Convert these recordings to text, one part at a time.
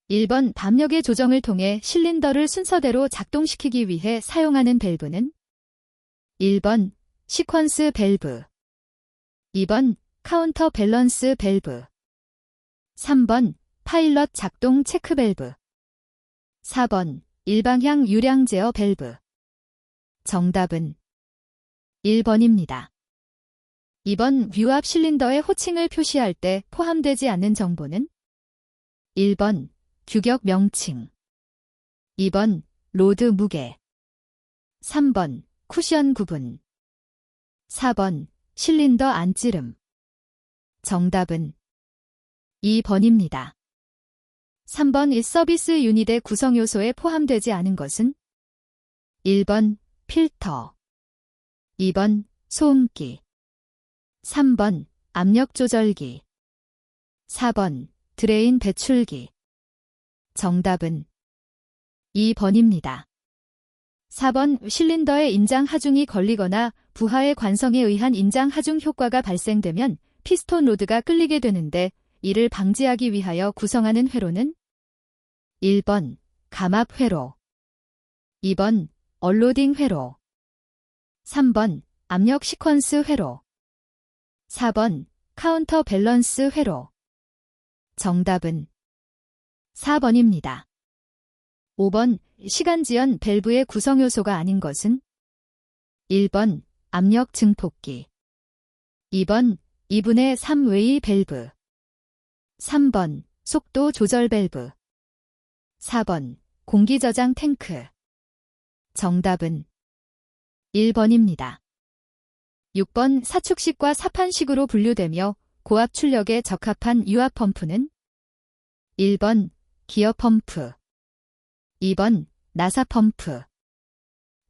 1번 담력의 조정을 통해 실린더를 순서대로 작동시키기 위해 사용하는 밸브는 1번 시퀀스 밸브, 2번 카운터 밸런스 밸브, 3번 파일럿 작동 체크 밸브, 4번 일방향 유량 제어 밸브. 정답은 1번입니다. 2번 뷰압 실린더의 호칭을 표시할 때 포함되지 않는 정보는 1번 규격 명칭, 2번 로드 무게, 3번 쿠션 구분, 4번 실린더 안찌름. 정답은 2번입니다. 3번 서비스 유닛의 구성 요소에 포함되지 않은 것은 1번 필터, 2번 소음기, 3번 압력 조절기, 4번 드레인 배출기. 정답은 2번입니다. 4번 실린더의 인장 하중이 걸리거나 부하의 관성에 의한 인장 하중 효과가 발생되면 피스톤 로드가 끌리게 되는데 이를 방지하기 위하여 구성하는 회로는 1번 감압 회로, 2번 얼로딩 회로, 3번 압력 시퀀스 회로, 4번 카운터 밸런스 회로. 정답은 4번입니다. 5번 시간지연 밸브의 구성 요소가 아닌 것은 1번 압력 증폭기, 2번 2분의 3웨이 밸브, 3번 속도 조절 밸브, 4번 공기 저장 탱크. 정답은 1번입니다. 6번 사축식과 사판식으로 분류되며 고압 출력에 적합한 유압 펌프는 1번 기어 펌프, 2번 나사 펌프,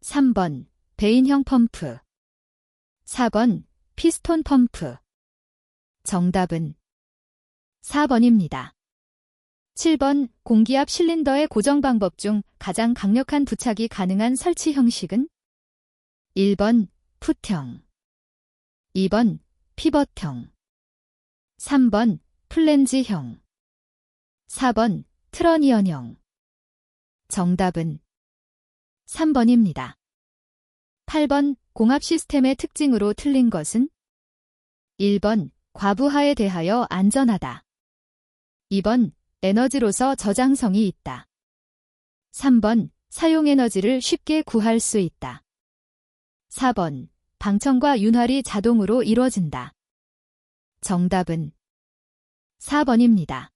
3번 베인형 펌프, 4번 피스톤 펌프. 정답은 4번입니다. 7번 공기압 실린더의 고정 방법 중 가장 강력한 부착이 가능한 설치 형식은 1번 풋형, 2번 피벗형, 3번 플랜지형, 4번 트러니언형. 정답은 3번입니다. 8번 공압 시스템의 특징으로 틀린 것은 1번 과부하에 대하여 안전하다, 2번 에너지로서 저장성이 있다, 3번 사용 에너지를 쉽게 구할 수 있다, 4번 방청과 윤활이 자동으로 이루어진다. 정답은 4번입니다.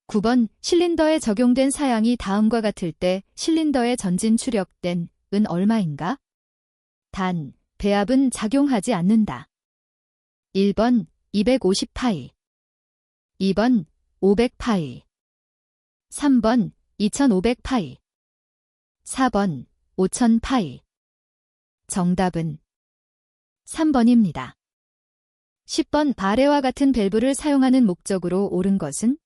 9번 실린더에 적용된 사양이 다음과 같을 때 실린더의 전진 추력된 은 얼마인가? 단, 배압은 작용하지 않는다. 1번 250파이, 2번 500파이, 3번 2500파이, 4번 5000파이. 정답은 3번입니다. 10번 바레와 같은 밸브를 사용하는 목적으로 옳은 것은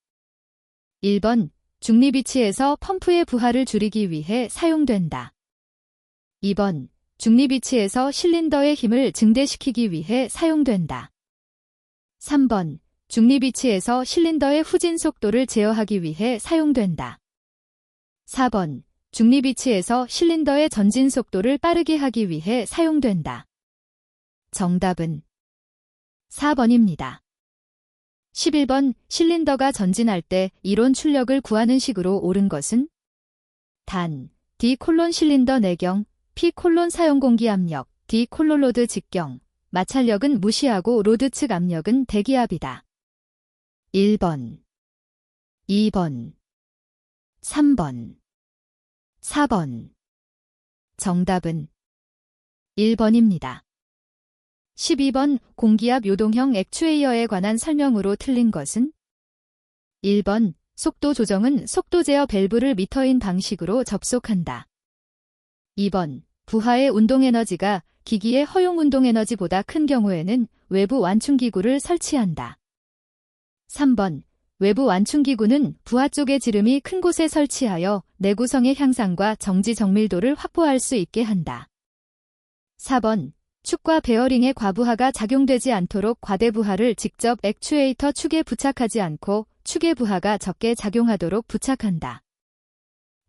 1번 중립 위치에서 펌프의 부하를 줄이기 위해 사용된다. 2번 중립 위치에서 실린더의 힘을 증대시키기 위해 사용된다. 3번 중립 위치에서 실린더의 후진 속도를 제어하기 위해 사용된다. 4번 중립 위치에서 실린더의 전진 속도를 빠르게 하기 위해 사용된다. 정답은 4번입니다. 11번 실린더가 전진할 때 이론 출력을 구하는 식으로 옳은 것은 단, D: 실린더 내경, P: 사용 공기 압력, D: 로드 직경, 마찰력은 무시하고 로드 측 압력은 대기압이다. 1번, 2번, 3번, 4번. 정답은 1번입니다. 12번 공기압 요동형 액추에이어에 관한 설명으로 틀린 것은 1번 속도 조정은 속도 제어 밸브를 미터인 방식으로 접속한다. 2번 부하의 운동에너지가 기기의 허용 운동에너지보다 큰 경우에는 외부 완충기구를 설치한다. 3번 외부 완충기구는 부하 쪽의 지름이 큰 곳에 설치하여 내구성의 향상과 정지 정밀도를 확보할 수 있게 한다. 4번 축과 베어링의 과부하가 작용되지 않도록 과대부하를 직접 액추에이터 축에 부착하지 않고 축의 부하가 적게 작용하도록 부착한다.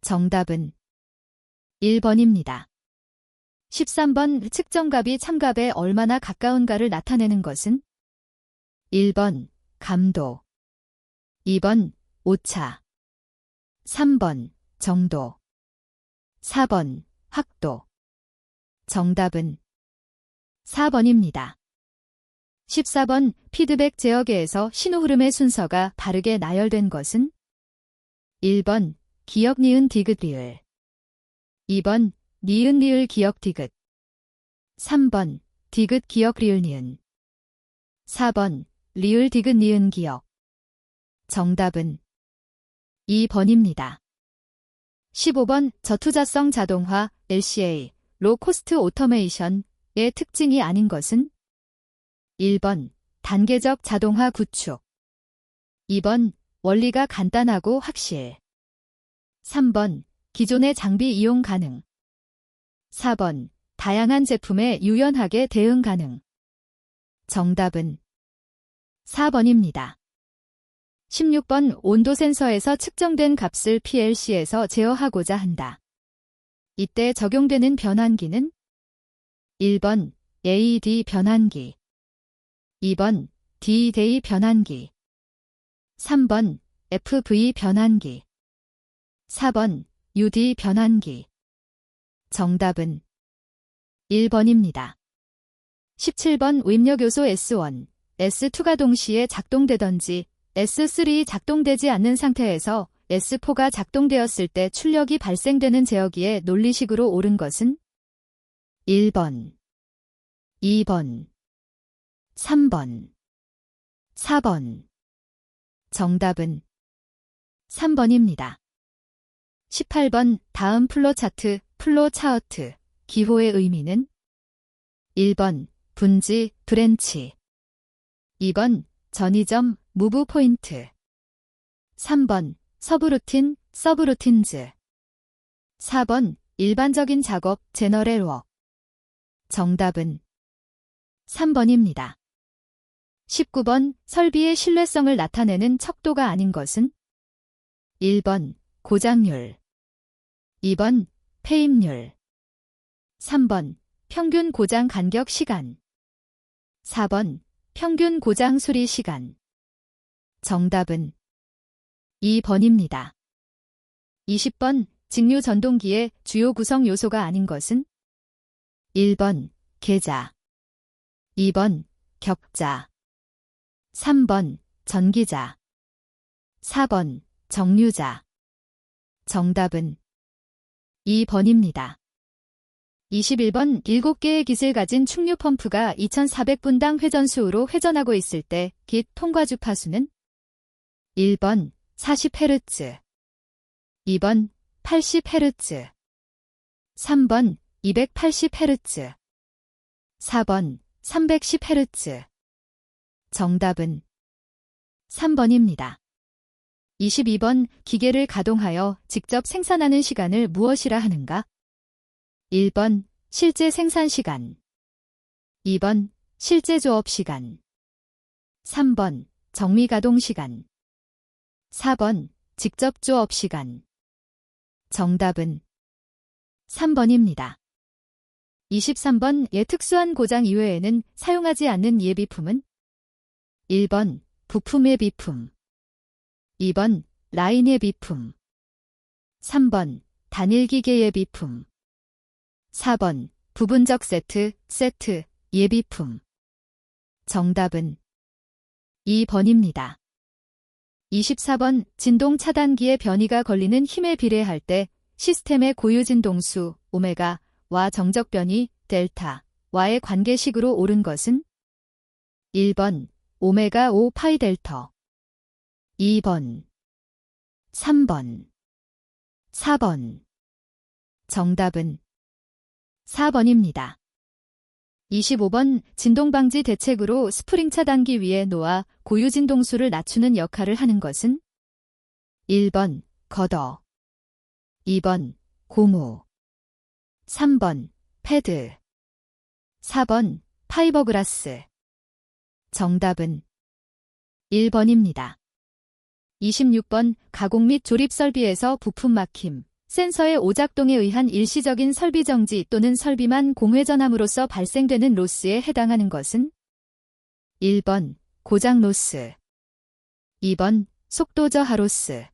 정답은 1번입니다. 13번 측정값이 참값에 얼마나 가까운가를 나타내는 것은 1번 감도, 2번 오차, 3번 정도, 4번 확도. 정답은 4번입니다. 14번 피드백 제어계에서 신호 흐름의 순서가 바르게 나열된 것은 1번 기역 니은 디귿 리을, 2번 니은 리을 기역 디귿, 3번 디귿 기역 리을 니은, 4번 리을 디귿 니은 기역. 정답은 2번입니다. 15번 저투자성 자동화 LCA 로코스트 오토메이션의 특징이 아닌 것은 1번 단계적 자동화 구축, 2번 원리가 간단하고 확실, 3번 기존의 장비 이용 가능, 4번 다양한 제품에 유연하게 대응 가능. 정답은 4번입니다. 16번 온도 센서에서 측정된 값을 PLC에서 제어하고자 한다. 이때 적용되는 변환기는 1번 AD 변환기, 2번 D-Day 변환기, 3번 FV 변환기, 4번 UD 변환기. 정답은 1번입니다. 17번 입력요소 S1, S2가 동시에 작동되던지 S3이 작동되지 않는 상태에서 S4가 작동되었을 때 출력이 발생되는 제어기의 논리식으로 옳은 것은 1번, 2번, 3번, 4번. 정답은 3번입니다. 18번 다음 플로차트, 플로차어트, 기호의 의미는 1번 분지, 브랜치, 2번 전이점, 무브 포인트, 3번 서브루틴, 서브루틴즈, 4번 일반적인 작업, 제너럴 웍. 정답은 3번입니다. 19번 설비의 신뢰성을 나타내는 척도가 아닌 것은 1번 고장률, 2번 폐입률, 3번 평균 고장 간격 시간, 4번 평균 고장 수리 시간. 정답은 2번입니다. 20번 직류 전동기의 주요 구성 요소가 아닌 것은 1번 계자, 2번 격자, 3번 전기자, 4번 정류자. 정답은 2번입니다. 21번 7개의 깃을 가진 충류 펌프가 2400분당 회전수로 회전하고 있을 때 깃 통과 주파수는 1번 40Hz, 2번 80Hz, 3번 280Hz, 4번 310Hz. 정답은 3번입니다. 22번 기계를 가동하여 직접 생산하는 시간을 무엇이라 하는가? 1번 실제 생산 시간, 2번 실제 조업 시간, 3번 정미 가동 시간, 4번 직접 조업 시간. 정답은 3번입니다. 23번 특수한 고장 이외에는 사용하지 않는 예비품은 1번 부품 예비품, 2번 라인 예비품, 3번 단일기계 예비품, 4번 부분적 세트 예비품. 정답은 2번입니다. 24번 진동 차단기의 변이가 걸리는 힘에 비례할 때 시스템의 고유 진동수 오메가와 정적 변이 델타와의 관계식으로 옳은 것은 1번 오메가 5 파이 델터, 2번, 3번, 4번. 정답은 4번입니다. 25번 진동방지 대책으로 스프링 차단기 위에 놓아 고유 진동수를 낮추는 역할을 하는 것은 1번 걷어, 2번 고무, 3번 패드, 4번 파이버그라스. 정답은 1번입니다. 26번 가공 및 조립 설비에서 부품 막힘, 센서의 오작동에 의한 일시적인 설비 정지 또는 설비만 공회전함으로써 발생되는 로스에 해당하는 것은 1번 고장 로스, 2번 속도 저하 로스,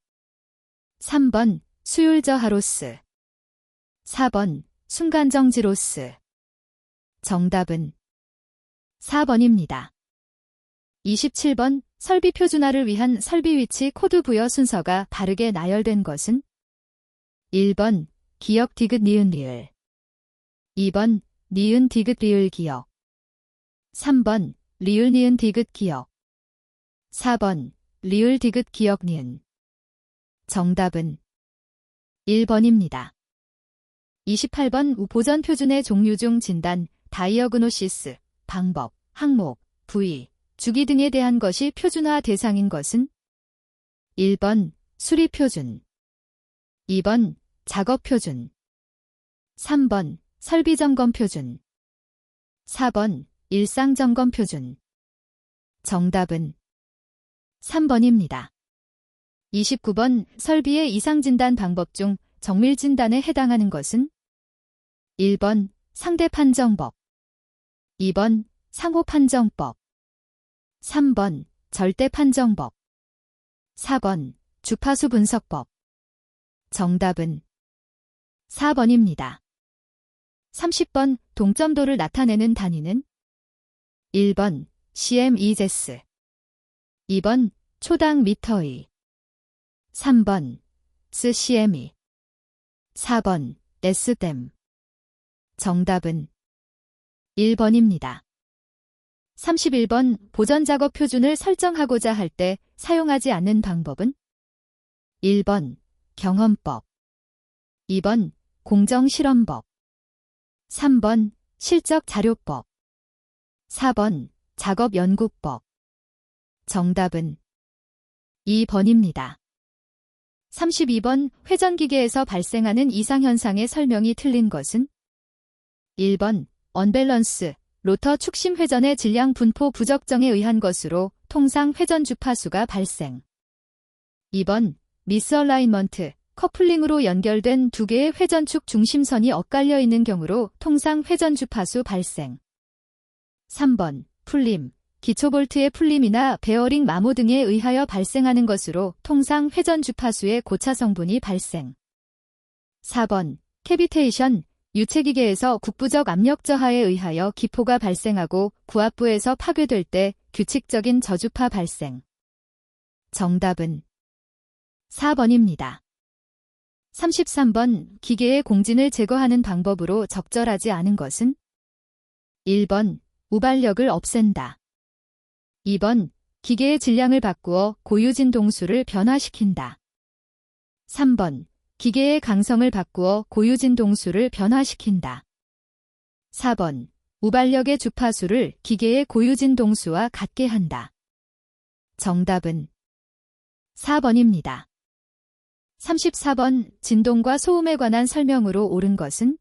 3번 수율 저하 로스, 4번 순간 정지 로스. 정답은 4번입니다. 27번 설비 표준화를 위한 설비 위치 코드 부여 순서가 바르게 나열된 것은 1번 기역 디귿 니은 리을, 2번 니은 디귿 리을 기역, 3번 리을 니은 디귿 기역, 4번 리을 디귿 기역 니은. 정답은 1번입니다. 28번 보전 표준의 종류 중 진단, 다이어그노시스, 방법, 항목, 부위, 주기 등에 대한 것이 표준화 대상인 것은 1번 수리 표준, 2번 작업 표준, 3번 설비 점검 표준, 4번 일상 점검 표준. 정답은 3번입니다. 29번 설비의 이상 진단 방법 중 정밀 진단에 해당하는 것은 1번 상대 판정법, 2번 상호 판정법, 3번 절대 판정법, 4번 주파수 분석법. 정답은 4번입니다. 30번 동점도를 나타내는 단위는 1번 cm/s, 2번 초당 미터의, 3번 s/cm, 4번 s댐. 정답은 1번입니다. 31번 보전작업 표준을 설정하고자 할 때 사용하지 않는 방법은 1번 경험법, 2번 공정실험법, 3번 실적자료법, 4번 작업연구법. 정답은 2번입니다. 32번 회전기계에서 발생하는 이상현상의 설명이 틀린 것은 1번 언밸런스, 로터 축심 회전의 질량 분포 부적정에 의한 것으로 통상 회전 주파수가 발생. 2번 미스얼라인먼트, 커플링으로 연결된 두 개의 회전축 중심선이 엇갈려 있는 경우로 통상 회전 주파수 발생. 3번 풀림, 기초볼트의 풀림이나 베어링 마모 등에 의하여 발생하는 것으로 통상 회전 주파수의 고차 성분이 발생. 4번 캐비테이션, 유체기계에서 국부적 압력 저하에 의하여 기포가 발생하고 구압부에서 파괴될 때 규칙적인 저주파 발생. 정답은 4번입니다. 33번 기계의 공진을 제거하는 방법으로 적절하지 않은 것은 1번 우발력을 없앤다, 2번 기계의 질량을 바꾸어 고유진동수를 변화시킨다, 3번 기계의 강성을 바꾸어 고유진동수를 변화시킨다, 4번 우발력의 주파수를 기계의 고유진동수와 같게 한다. 정답은 4번입니다. 34번 진동과 소음에 관한 설명으로 옳은 것은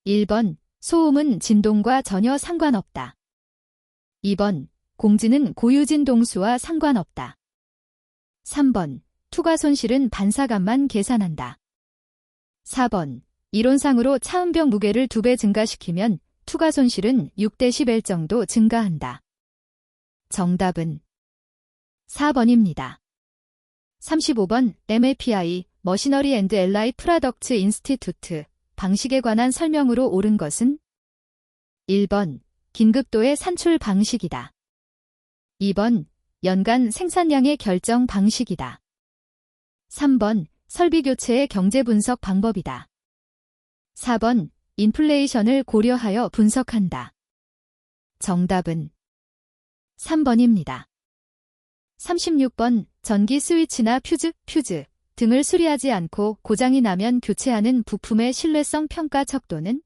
1번 소음은 진동과 전혀 상관없다, 2번 공진은 고유진동수와 상관없다, 3번 투과 손실은 반사값만 계산한다, 4번 이론상으로 차음벽 무게를 2배 증가시키면 투과 손실은 6dB 정도 증가한다. 정답은 4번입니다. 35번 MAPI, 머시너리 앤드 엘라이 프라덕츠 인스티튜트, 방식에 관한 설명으로 옳은 것은 1번 긴급도의 산출 방식이다, 2번 연간 생산량의 결정 방식이다, 3번 설비 교체의 경제 분석 방법이다, 4번 인플레이션을 고려하여 분석한다. 정답은 3번입니다. 36번 전기 스위치나 퓨즈 등을 수리하지 않고 고장이 나면 교체하는 부품의 신뢰성 평가 척도는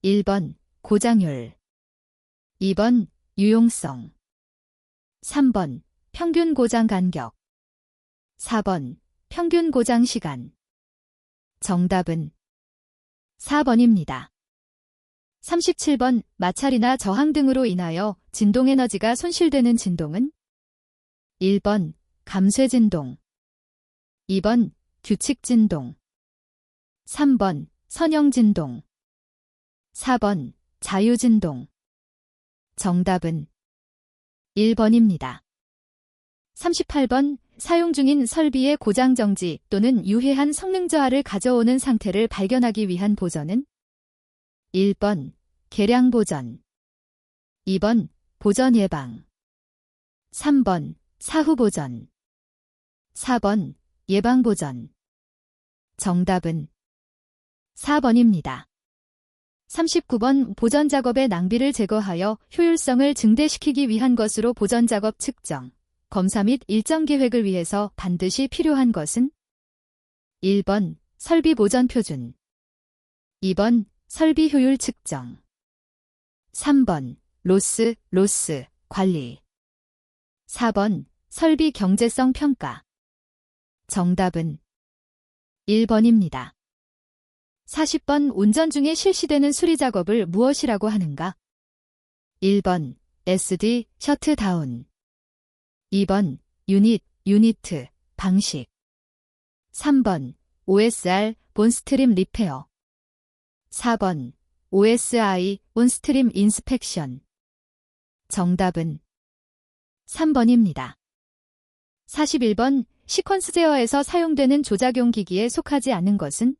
1번 고장률, 2번 유용성, 3번 평균 고장 간격, 4번 평균 고장 시간. 정답은 4번입니다. 37번 마찰이나 저항 등으로 인하여 진동에너지가 손실되는 진동은 1번 감쇄진동. 2번 규칙진동. 3번 선형진동. 4번 자유진동. 정답은 1번입니다. 38번 사용 중인 설비의 고장정지 또는 유해한 성능 저하를 가져오는 상태를 발견하기 위한 보전은 1번 개량 보전. 2번 보전 예방. 3번 사후 보전. 4번 예방 보전. 정답은 4번입니다. 39번 보전 작업의 낭비를 제거하여 효율성을 증대시키기 위한 것으로 보전 작업 측정, 검사 및 일정 계획을 위해서 반드시 필요한 것은 1번 설비 보전 표준. 2번 설비 효율 측정. 3번 로스 관리. 4번 설비 경제성 평가. 정답은 1번입니다. 40번 운전 중에 실시되는 수리 작업을 무엇이라고 하는가? 1번 SD 셔트다운. 2번 유니트 방식. 3번 OSR 본스트림 리페어. 4번 OSI 온스트림 인스펙션. 정답은 3번입니다. 41번 시퀀스 제어에서 사용되는 조작용 기기에 속하지 않은 것은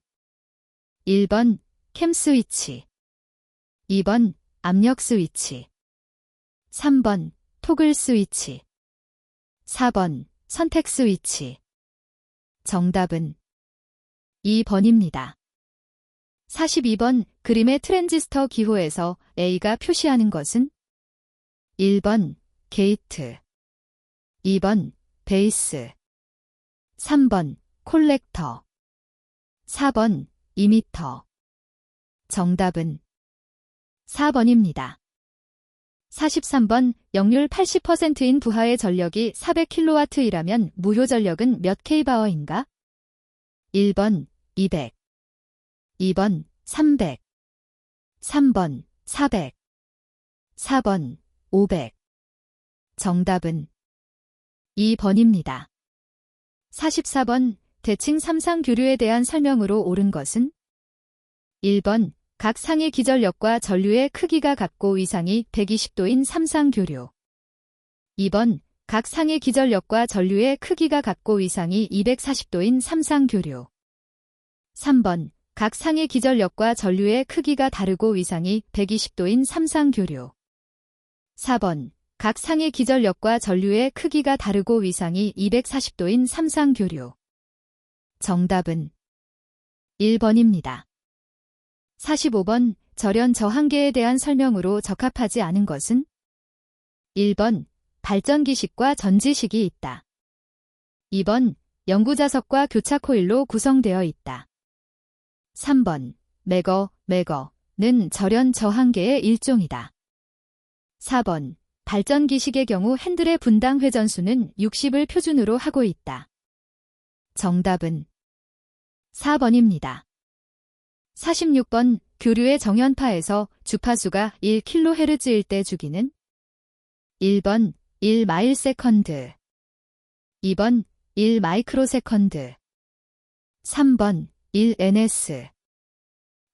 1번 캠 스위치. 2번 압력 스위치. 3번 토글 스위치. 4번 선택 스위치. 정답은 2번입니다. 42번 그림의 트랜지스터 기호에서 A가 표시하는 것은 1번 게이트. 2번 베이스. 3번 콜렉터. 4번 이미터. 정답은 4번입니다. 43번 역률 80%인 부하의 전력이 400kW이라면 무효 전력은 몇 kB인가? 1번 200. 2번 300. 3번 400. 4번 500. 정답은 2번입니다. 44번 대칭 3상 교류에 대한 설명으로 옳은 것은 1번 각 상의 기전력과 전류의 크기가 같고 위상이 120도인 3상 교류. 2번 각 상의 기전력과 전류의 크기가 같고 위상이 240도인 3상 교류. 3번 각 상의 기전력과 전류의 크기가 다르고 위상이 120도인 3상 교류. 4번 각 상의 기전력과 전류의 크기가 다르고 위상이 240도인 3상 교류. 정답은 1번입니다. 45번 절연 저항계에 대한 설명으로 적합하지 않은 것은 1번 발전기식과 전지식이 있다. 2번 연구자석과 교차 코일로 구성되어 있다. 3번 매거는 절연 저항계의 일종이다. 4번 발전기식의 경우 핸들의 분당 회전수는 60을 표준으로 하고 있다. 정답은 4번입니다. 46번 교류의 정연파에서 주파수가 1kHz일 때 주기는 1번 1마일세컨드. 2번 1마이크로세컨드. 3번 1ns.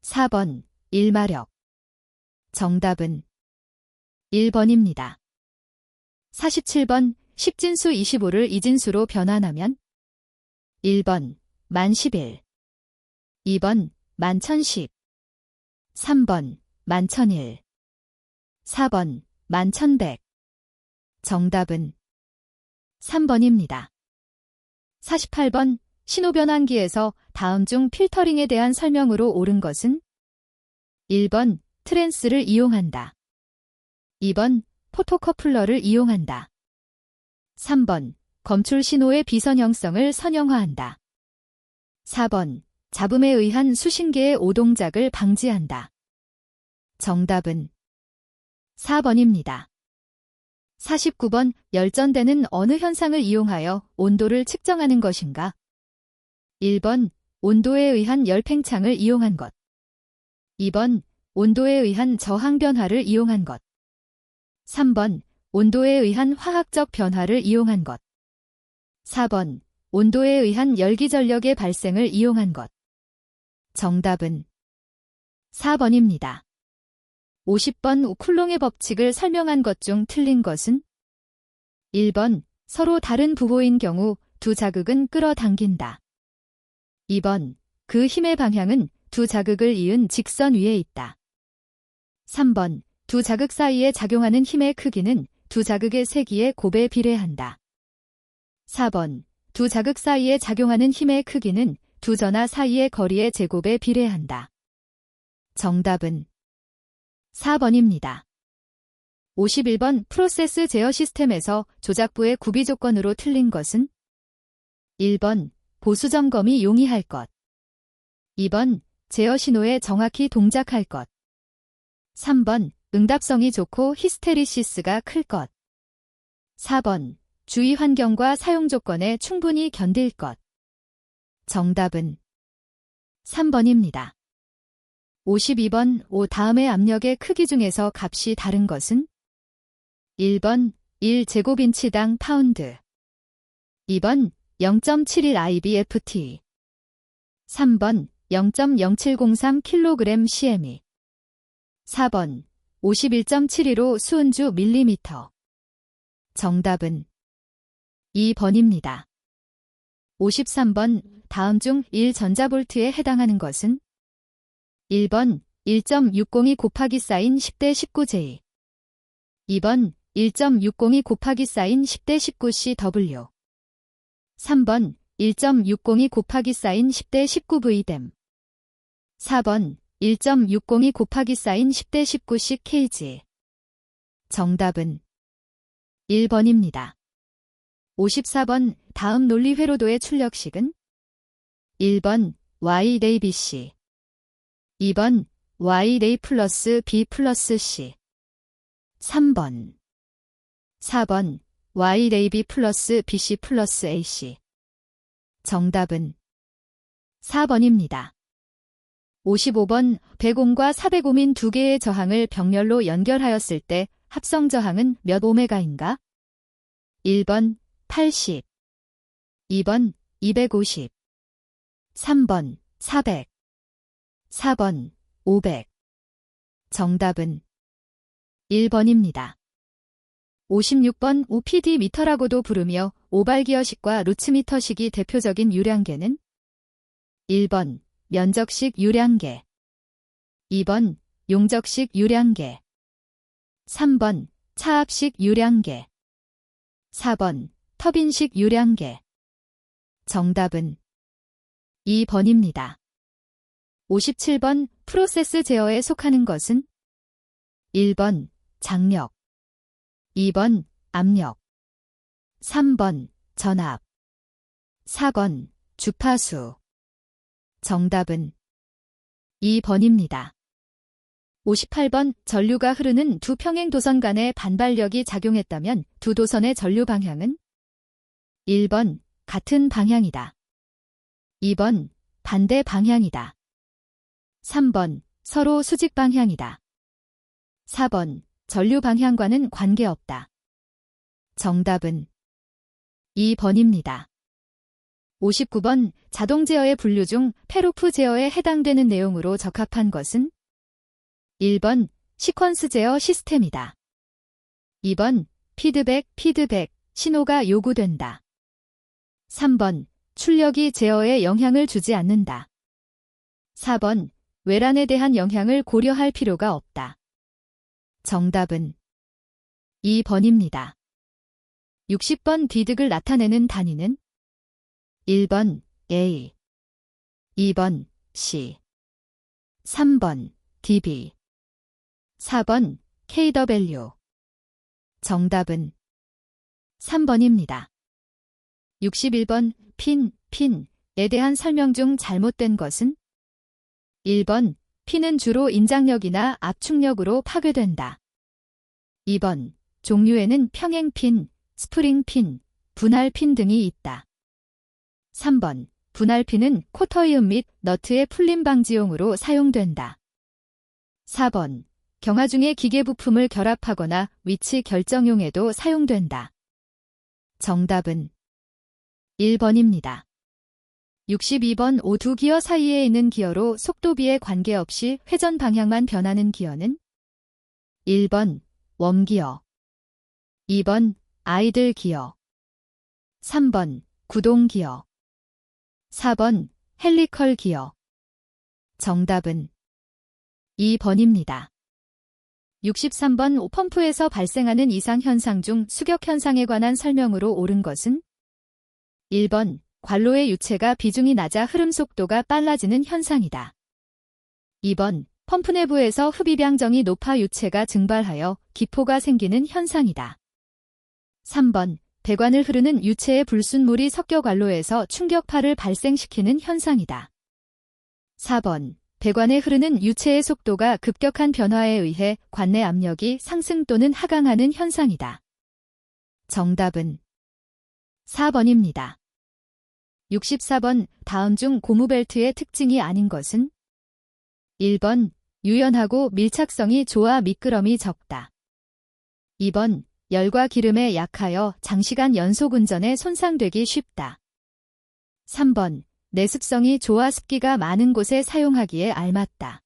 4번 1마력. 정답은 1번입니다. 47번 10진수 25를 이진수로 변환하면 1번 1011. 2번 1010. 3번 1001. 4번 1100. 정답은 3번입니다. 48번 신호변환기에서 다음 중 필터링에 대한 설명으로 옳은 것은 1번 트랜스를 이용한다. 2번 포토커플러를 이용한다. 3번 검출 신호의 비선형성을 선형화한다. 4번 잡음에 의한 수신계의 오동작을 방지한다. 정답은 4번입니다. 49번 열전대는 어느 현상을 이용하여 온도를 측정하는 것인가? 1번 온도에 의한 열팽창을 이용한 것. 2번 온도에 의한 저항 변화를 이용한 것. 3번 온도에 의한 화학적 변화를 이용한 것. 4번. 온도에 의한 열기전력의 발생을 이용한 것. 정답은 4번입니다. 50번 쿨롱의 법칙을 설명한 것 중 틀린 것은? 1번. 서로 다른 부호인 경우 두 자극은 끌어당긴다. 2번. 그 힘의 방향은 두 자극을 이은 직선 위에 있다. 3번. 두 자극 사이에 작용하는 힘의 크기는 두 자극의 세기의 곱에 비례한다. 4번. 두 자극 사이에 작용하는 힘의 크기는 두 전하 사이의 거리의 제곱에 비례한다. 정답은 4번입니다. 51번 프로세스 제어 시스템에서 조작부의 구비 조건으로 틀린 것은? 1번. 보수 점검이 용이할 것. 2번. 제어 신호에 정확히 동작할 것. 3번. 응답성이 좋고 히스테리시스가 클 것. 4번. 주의 환경과 사용 조건에 충분히 견딜 것. 정답은 3번입니다. 52번 다음의 압력의 크기 중에서 값이 다른 것은? 1번 1제곱인치당 파운드. 2번 0.71 IBFT. 3번 0.0703kg CME. 4번 51.715 수은주 밀리미터. 정답은 2번입니다. 53번 다음 중 1전자볼트에 해당하는 것은? 1번 1.602 곱하기 사인 10대 19J. 2번 1.602 곱하기 사인 10대 19CW. 3번 1.602 곱하기 사인 10대 19V댐. 4번 1.602 곱하기 사인 10대 19CKG. 정답은 1번입니다. 54번 다음 논리 회로도의 출력식은? 1번 Y레이 BC. 2번 Y레이 플러스 B 플러스 C. 3번 4번 Y레이 B 플러스 BC 플러스 AC. 정답은 4번입니다. 55번 100옴과 400옴인 두 개의 저항을 병렬로 연결하였을 때 합성 저항은 몇 오메가인가? 1번 80. 2번 250. 3번 400. 4번 500. 정답은 1번입니다. 56번 OPD 미터라고도 부르며 오발기어식과 루츠미터식이 대표적인 유량계는? 1번 면적식 유량계. 2번 용적식 유량계. 3번 차압식 유량계. 4번 터빈식 유량계. 정답은 2번입니다. 57번 프로세스 제어에 속하는 것은? 1번 장력. 2번 압력. 3번 전압. 4번 주파수. 정답은 2번입니다. 58번 전류가 흐르는 두 평행 도선 간의 반발력이 작용했다면 두 도선의 전류 방향은? 1번 같은 방향이다. 2번 반대 방향이다. 3번 서로 수직 방향이다. 4번 전류 방향과는 관계없다. 정답은 2번입니다. 59번 자동 제어의 분류 중 페로프 제어에 해당되는 내용으로 적합한 것은? 1번 시퀀스 제어 시스템이다. 2번 피드백 신호가 요구된다. 3번 출력이 제어에 영향을 주지 않는다. 4번 외란에 대한 영향을 고려할 필요가 없다. 정답은 2번입니다. 60번 디득을 나타내는 단위는? 1번 A. 2번 C. 3번 dB. 4번 kW. 정답은 3번입니다. 61번 핀에 대한 설명 중 잘못된 것은? 1번 핀은 주로 인장력이나 압축력으로 파괴된다. 2번 종류에는 평행핀, 스프링핀, 분할핀 등이 있다. 3번 분할핀은 코터이음 및 너트의 풀림 방지용으로 사용된다. 4번 경화 중에 기계 부품을 결합하거나 위치 결정용에도 사용된다. 정답은 1번입니다. 62번 오 두 기어 사이에 있는 기어로 속도비에 관계없이 회전 방향만 변하는 기어는 1번 웜기어, 2번 아이들 기어, 3번 구동 기어, 4번 헬리컬 기어. 정답은 2번입니다. 63번 펌프에서 발생하는 이상현상 중 수격현상에 관한 설명으로 옳은 것은 1번 관로의 유체가 비중이 낮아 흐름 속도가 빨라지는 현상이다. 2번 펌프 내부에서 흡입양정이 높아 유체가 증발하여 기포가 생기는 현상이다. 3번 배관을 흐르는 유체의 불순물이 섞여 관로에서 충격파를 발생시키는 현상이다. 4번 배관에 흐르는 유체의 속도가 급격한 변화에 의해 관내 압력이 상승 또는 하강하는 현상이다. 정답은 4번입니다. 64번 다음 중 고무벨트의 특징이 아닌 것은 1번 유연하고 밀착성이 좋아 미끄럼이 적다. 2번 열과 기름에 약하여 장시간 연속 운전에 손상되기 쉽다. 3번 내습성이 좋아 습기가 많은 곳에 사용하기에 알맞다.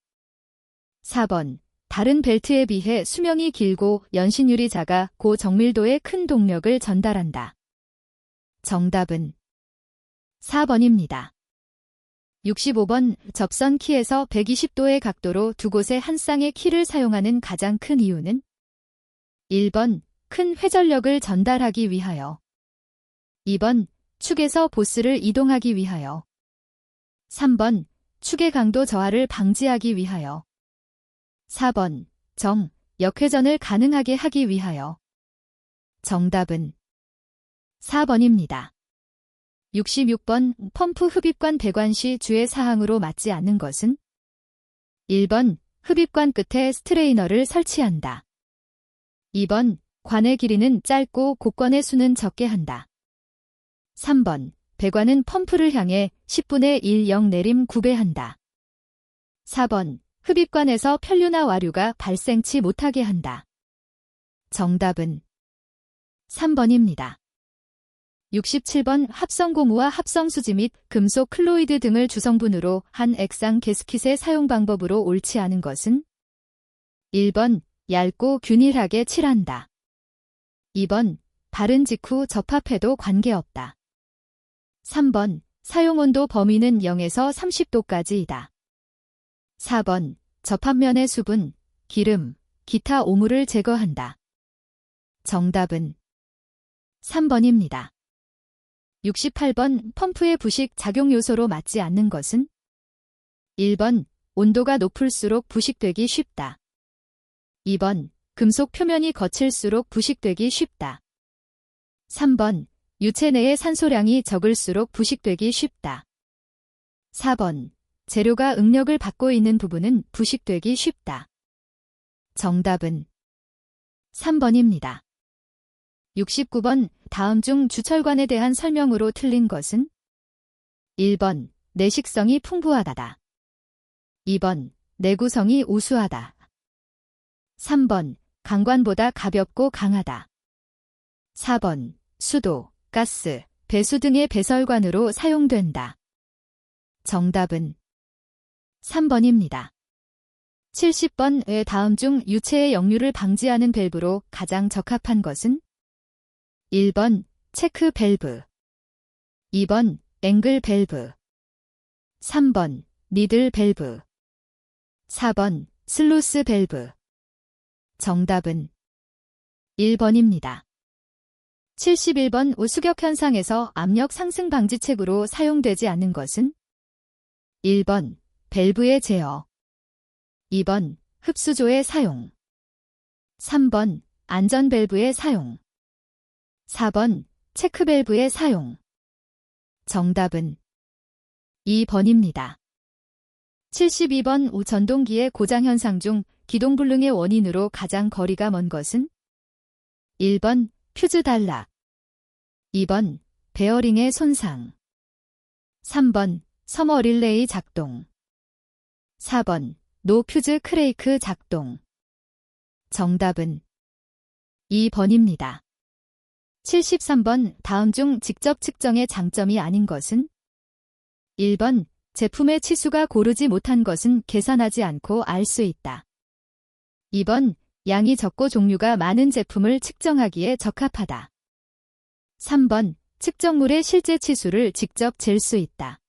4번 다른 벨트에 비해 수명이 길고 연신율이 작아 고정밀도의 큰 동력을 전달한다. 정답은 4번입니다. 65번 접선 키에서 120도의 각도로 두 곳의 한 쌍의 키를 사용하는 가장 큰 이유는 1번 큰 회전력을 전달하기 위하여, 2번 축에서 보스를 이동하기 위하여, 3번 축의 강도 저하를 방지하기 위하여, 4번 역회전을 가능하게 하기 위하여. 정답은 4번입니다. 66번 펌프 흡입관 배관 시 주의 사항으로 맞지 않는 것은 1번 흡입관 끝에 스트레이너를 설치한다. 2번 관의 길이는 짧고 곡건의 수는 적게 한다. 3번 배관은 펌프를 향해 10분의 1영 내림 구배한다. 4번 흡입관에서 편류나 와류가 발생치 못하게 한다. 정답은 3번입니다. 67번 합성고무와 합성수지 및 금속 클로이드 등을 주성분으로 한 액상 게스킷의 사용 방법으로 옳지 않은 것은 1번 얇고 균일하게 칠한다. 2번 바른 직후 접합해도 관계없다. 3번 사용온도 범위는 0에서 30도까지이다. 4번 접합면의 수분, 기름, 기타 오물을 제거한다. 정답은 3번입니다. 68번 펌프의 부식 작용 요소로 맞지 않는 것은 1번 온도가 높을수록 부식되기 쉽다. 2번 금속 표면이 거칠수록 부식되기 쉽다. 3번 유체 내의 산소량이 적을수록 부식되기 쉽다. 4번 재료가 응력을 받고 있는 부분은 부식되기 쉽다. 정답은 3번입니다. 69번 다음 중 주철관에 대한 설명으로 틀린 것은 1번 내식성이 풍부하다다. 2번 내구성이 우수하다. 3번 강관보다 가볍고 강하다. 4번 수도, 가스, 배수 등의 배설관으로 사용된다. 정답은 3번입니다. 70번의 다음 중 유체의 역류를 방지하는 밸브로 가장 적합한 것은 1번 체크 밸브, 2번 앵글 밸브, 3번 니들 밸브, 4번 슬루스 밸브. 정답은 1번입니다. 71번 수격 현상에서 압력 상승 방지책으로 사용되지 않는 것은 1번 밸브의 제어, 2번 흡수조의 사용, 3번 안전 밸브의 사용, 4번 체크 밸브의 사용. 정답은 2번입니다. 72번 전동기의 고장 현상 중 기동불능의 원인으로 가장 거리가 먼 것은 1번 퓨즈 단락, 2번 베어링의 손상, 3번 서머 릴레이 작동, 4번 노 퓨즈 크레이크 작동. 정답은 2번입니다. 73번 다음 중 직접 측정의 장점이 아닌 것은? 1번 제품의 치수가 고르지 못한 것은 계산하지 않고 알 수 있다. 2번 양이 적고 종류가 많은 제품을 측정하기에 적합하다. 3번 측정물의 실제 치수를 직접 잴 수 있다.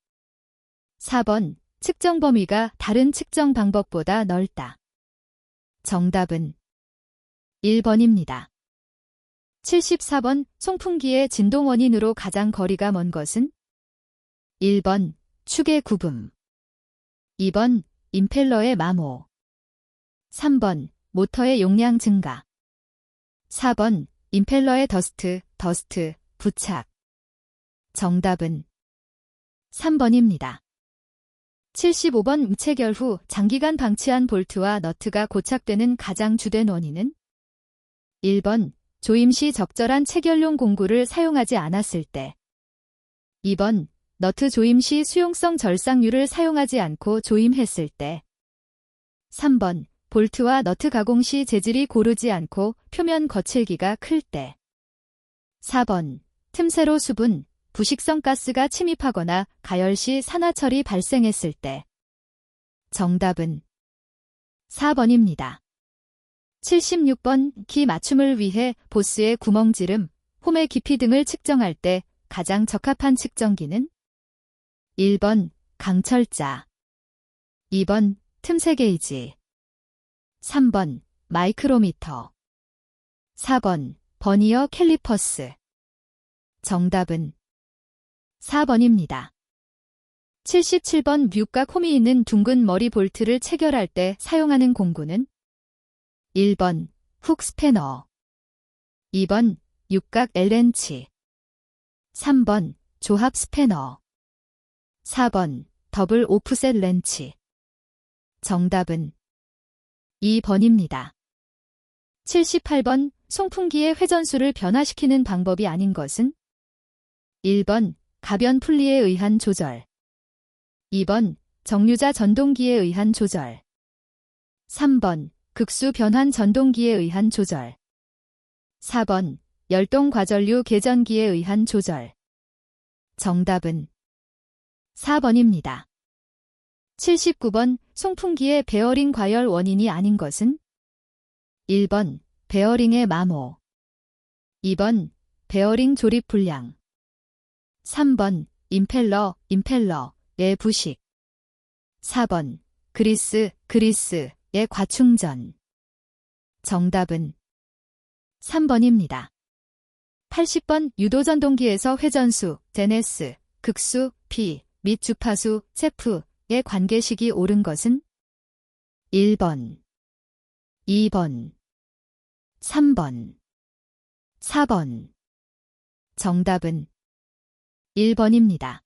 4번 측정 범위가 다른 측정 방법보다 넓다. 정답은 1번입니다. 74번 송풍기의 진동 원인으로 가장 거리가 먼 것은? 1번 축의 굽음, 2번 임펠러의 마모, 3번 모터의 용량 증가, 4번 임펠러의 더스트, 부착. 정답은 3번입니다. 75번 체결 후 장기간 방치한 볼트와 너트가 고착되는 가장 주된 원인은? 1번 조임 시 적절한 체결용 공구를 사용하지 않았을 때, 2번 너트 조임 시 수용성 절삭률을 사용하지 않고 조임했을 때, 3번 볼트와 너트 가공 시 재질이 고르지 않고 표면 거칠기가 클 때, 4번 틈새로 수분, 부식성 가스가 침입하거나 가열 시 산화철이 발생했을 때. 정답은 4번입니다. 76번 키 맞춤을 위해 보스의 구멍지름, 홈의 깊이 등을 측정할 때 가장 적합한 측정기는? 1번 강철자, 2번 틈새 게이지, 3번 마이크로미터, 4번 버니어 캘리퍼스. 정답은 4번입니다. 77번 육각 홈이 있는 둥근 머리 볼트를 체결할 때 사용하는 공구는? 1번 훅 스패너, 2번 육각 L렌치, 3번 조합 스패너, 4번 더블 오프셋 렌치. 정답은 2번입니다. 78번 송풍기의 회전수를 변화시키는 방법이 아닌 것은? 1번 가변 풀리에 의한 조절, 2번 정류자 전동기에 의한 조절, 3번 극수 변환 전동기에 의한 조절, 4번 열동 과전류 개전기에 의한 조절. 정답은 4번입니다. 79번 송풍기의 베어링 과열 원인이 아닌 것은? 1번 베어링의 마모, 2번 베어링 조립 불량, 3번 임펠러의 부식, 4번 그리스의 과충전. 정답은 3번입니다. 80번 유도전동기에서 회전수, 제네스, 극수, P 및 주파수, 세프의 관계식이 옳은 것은? 1번, 2번, 3번, 4번. 정답은 1번입니다.